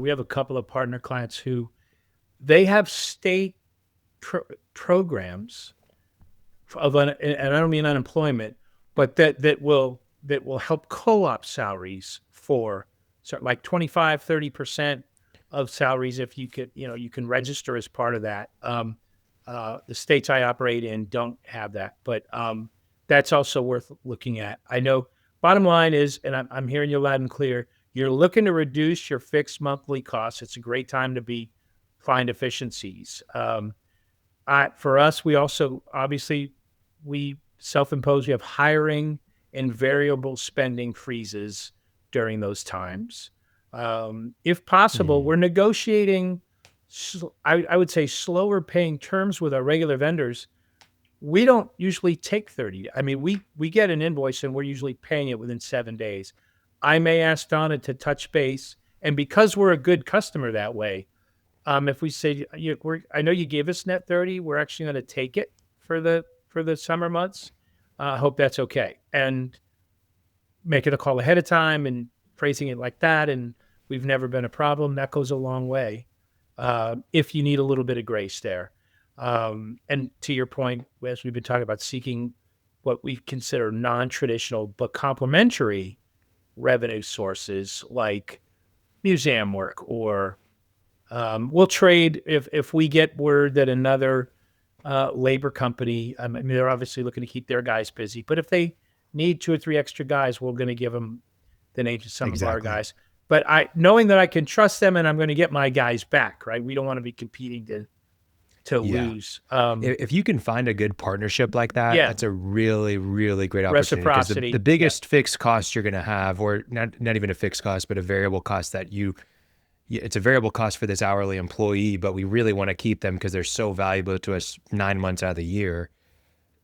We have a couple of partner clients who they have state programs and I don't mean unemployment, but that will help co-op salaries for like 25, 30% of salaries if you could, you can register as part of that. The states I operate in don't have that, but that's also worth looking at. I know bottom line is, and I'm hearing you loud and clear, you're looking to reduce your fixed monthly costs. It's a great time to find efficiencies. For us, we also obviously we self-impose. We have hiring and variable spending freezes during those times. If possible, Mm. we're negotiating. I would say slower paying terms with our regular vendors. We don't usually take 30. I mean, we get an invoice and we're usually paying it within 7 days. I may ask Donna to touch base, and because we're a good customer that way, if we say, I know you gave us net 30, we're actually going to take it for the summer months. I hope that's okay, and make it a call ahead of time and phrasing it like that. And we've never been a problem. That goes a long way. If you need a little bit of grace there, and to your point, as we've been talking about seeking what we consider non-traditional but complementary revenue sources like museum work, or we'll trade if we get word that another labor company. I mean, they're obviously looking to keep their guys busy, but if they need two or three extra guys, we're going to give them the names of some of our Exactly. guys. But knowing that I can trust them and I'm going to get my guys back, right? We don't want to be competing to Yeah. lose. If you can find a good partnership like that, Yeah, that's a really, really great opportunity, because the reciprocity. Yeah, biggest fixed cost you're going to have, or not even a fixed cost, but a variable cost it's a variable cost for this hourly employee, but we really want to keep them because they're so valuable to us 9 months out of the year.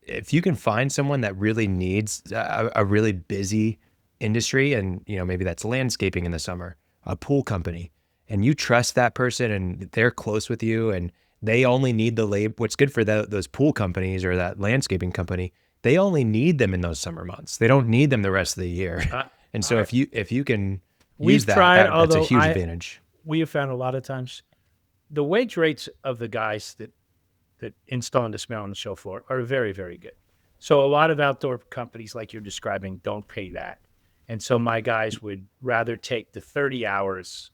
If you can find someone that really needs a really busy industry, and maybe that's landscaping in the summer, a pool company, and you trust that person and they're close with you, and they only need the labor. What's good for those pool companies or that landscaping company, they only need them in those summer months. They don't need them the rest of the year. And so I, if you can use we've that, tried. that's a Although huge advantage. we have found a lot of times the wage rates of the guys that install and dismantle on the show floor are very, very good. So a lot of outdoor companies like you're describing don't pay that. And so my guys would rather take the 30 hours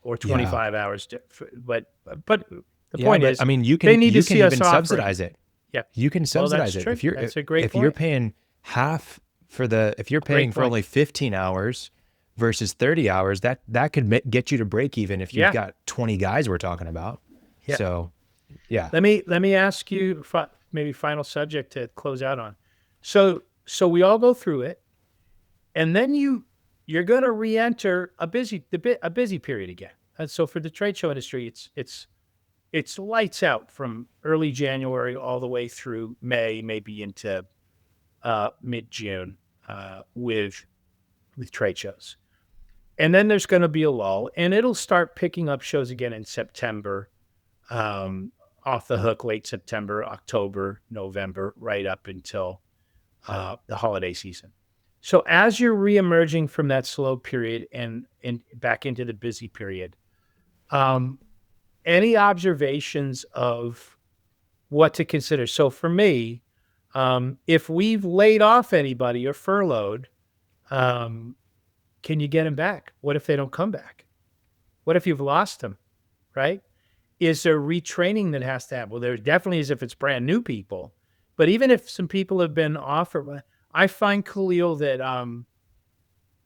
or Yeah. 25 hours. But the Yeah, point but I is mean, you they can need to you can see us even offering. subsidize it. Yeah. You can Well, that's subsidize it. true. That's a great If you're point. paying half if you're paying Great for point. only 15 hours versus 30 hours, that could get you to break even if you've Yeah. got 20 guys we're talking about. Yeah. So, yeah. Let me ask you maybe final subject to close out on. So we all go through it, and then you're going to re-enter a busy period again. And so for the trade show industry, it's lights out from early January all the way through May, maybe into mid June, with trade shows. And then there's going to be a lull, and it'll start picking up shows again in September, um, off the hook late September, October, November, right up until the holiday season. So as you're reemerging from that slow period and back into the busy period, um, any observations of what to consider? So for me, if we've laid off anybody or furloughed, um, can you get them back? What if they don't come back? What if you've lost them? Right? Is there retraining that has to happen? Well, there definitely is if it's brand new people, but even if some people have been offered, I find, Khalil, that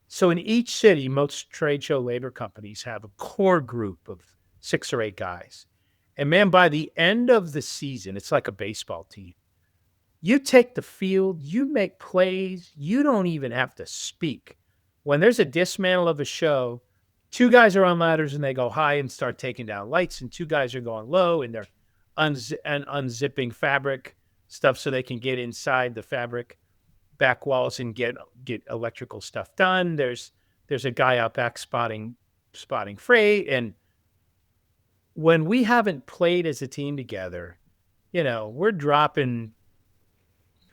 so in each city, most trade show labor companies have a core group of 6 or 8 guys, and man, by the end of the season, it's like a baseball team. You take the field, you make plays, you don't even have to speak. When there's a dismantle of a show, 2 guys are on ladders and they go high and start taking down lights, and 2 guys are going low and they're unzipping fabric stuff so they can get inside the fabric back walls and get electrical stuff done. There's a guy out back spotting freight, and when we haven't played as a team together, we're dropping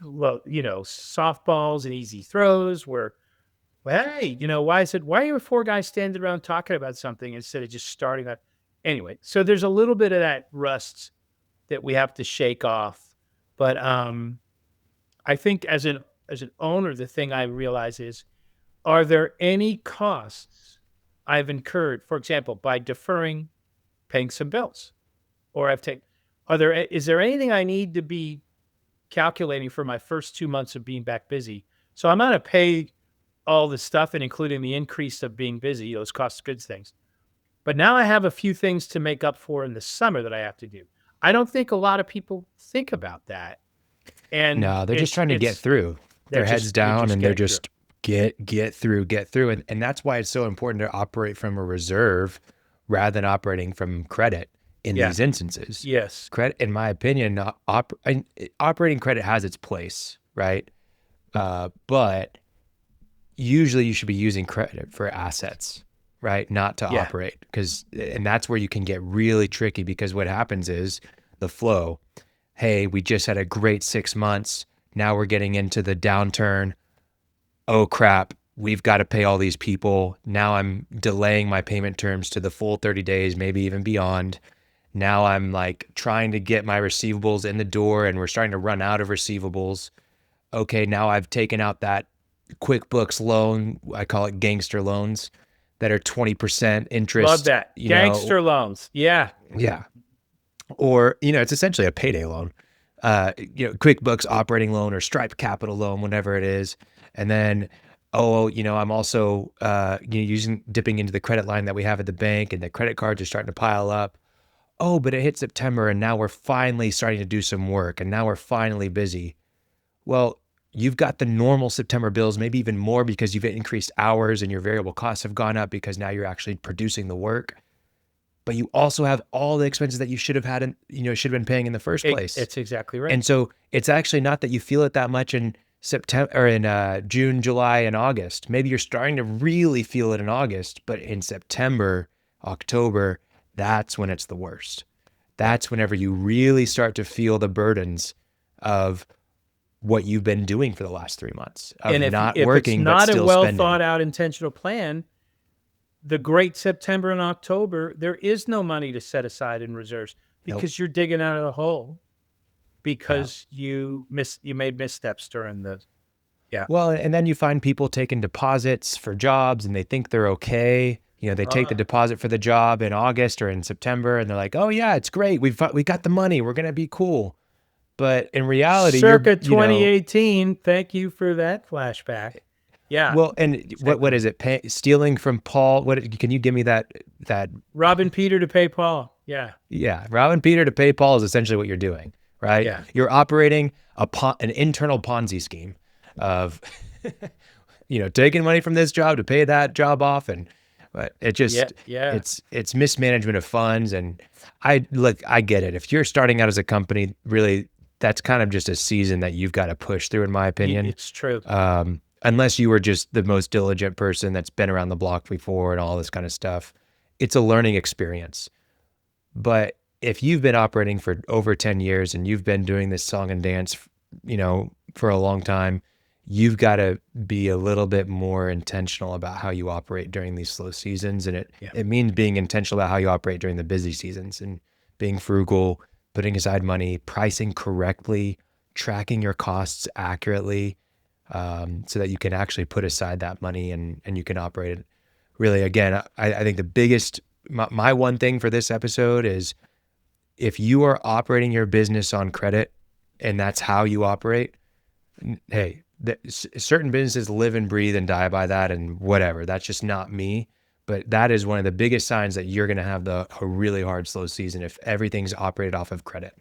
softballs and easy throws. We're well, hey, why are four guys standing around talking about something instead of just starting up? Anyway, so there's a little bit of that rust that we have to shake off. But I think as an owner, the thing I realize is, are there any costs I've incurred, for example, by deferring paying some bills, or I've taken? Is there anything I need to be calculating for my first 2 months of being back busy? So I'm gonna pay all the stuff and including the increase of being busy, those cost of goods things. But now I have a few things to make up for in the summer that I have to do. I don't think a lot of people think about that. And No, they're just trying to get through. they're Their heads they're down just and they're getting through. just get through. And that's why it's so important to operate from a reserve rather than operating from credit in Yeah. these instances. Yes. Credit, in my opinion, operating credit has its place, right? But usually you should be using credit for assets, right? Not to Yeah. operate, and that's where you can get really tricky, because what happens is the flow. Hey, we just had a great 6 months. Now we're getting into the downturn. Oh crap, we've got to pay all these people. Now I'm delaying my payment terms to the full 30 days, maybe even beyond. Now I'm like trying to get my receivables in the door and we're starting to run out of receivables. Okay, now I've taken out that QuickBooks loan. I call it gangster loans that are 20% Love interest, that. Gangster loans. Yeah. yeah. Or, it's essentially a payday loan, QuickBooks operating loan or Stripe Capital loan, whatever it is. And then, I'm also, dipping into the credit line that we have at the bank, and the credit cards are starting to pile up. Oh, but it hit September and now we're finally starting to do some work and now we're finally busy. Well, you've got the normal September bills, maybe even more, because you've increased hours and your variable costs have gone up because now you're actually producing the work. But you also have all the expenses that you should have had should have been paying in the first place. It's exactly right. And so it's actually not that you feel it that much in September or in June, July, and August. Maybe you're starting to really feel it in August, but in September, October, that's when it's the worst. That's whenever you really start to feel the burdens of what you've been doing for the last 3 months of And not if it's working, but not a still well spending. thought out intentional plan, the great September and October, there is no money to set aside in reserves Nope. because you're digging out of the hole because you made missteps during the. Yeah. Well, and then you find people taking deposits for jobs and they think they're okay. They take the deposit for the job in August or in September and they're like, "Oh yeah, it's great. We got the money. We're going to be cool." But in reality, Circa 2018. Thank you for that flashback. Yeah. well, and what is it? Stealing from Paul? What can you give me that? Robbing Peter to pay Paul. Yeah. Yeah, robbing Peter to pay Paul is essentially what you're doing, right? Yeah. You're operating an internal Ponzi scheme of, taking money from this job to pay that job off, but it just, Yeah. it's mismanagement of funds. And I get it. If you're starting out as a company, really, that's kind of just a season that you've got to push through, in my opinion. It's true. Unless you were just the most diligent person that's been around the block before and all this kind of stuff. It's a learning experience. But if you've been operating for over 10 years and you've been doing this song and dance, for a long time, you've got to be a little bit more intentional about how you operate during these slow seasons. And it means being intentional about how you operate during the busy seasons and being frugal, putting aside money, pricing correctly, tracking your costs accurately, so that you can actually put aside that money and you can operate it. Really, again, I think the biggest, my one thing for this episode is, if you are operating your business on credit and that's how you operate, hey, certain businesses live and breathe and die by that, and whatever. That's just not me. But that is one of the biggest signs that you're going to have a really hard, slow season if everything's operated off of credit.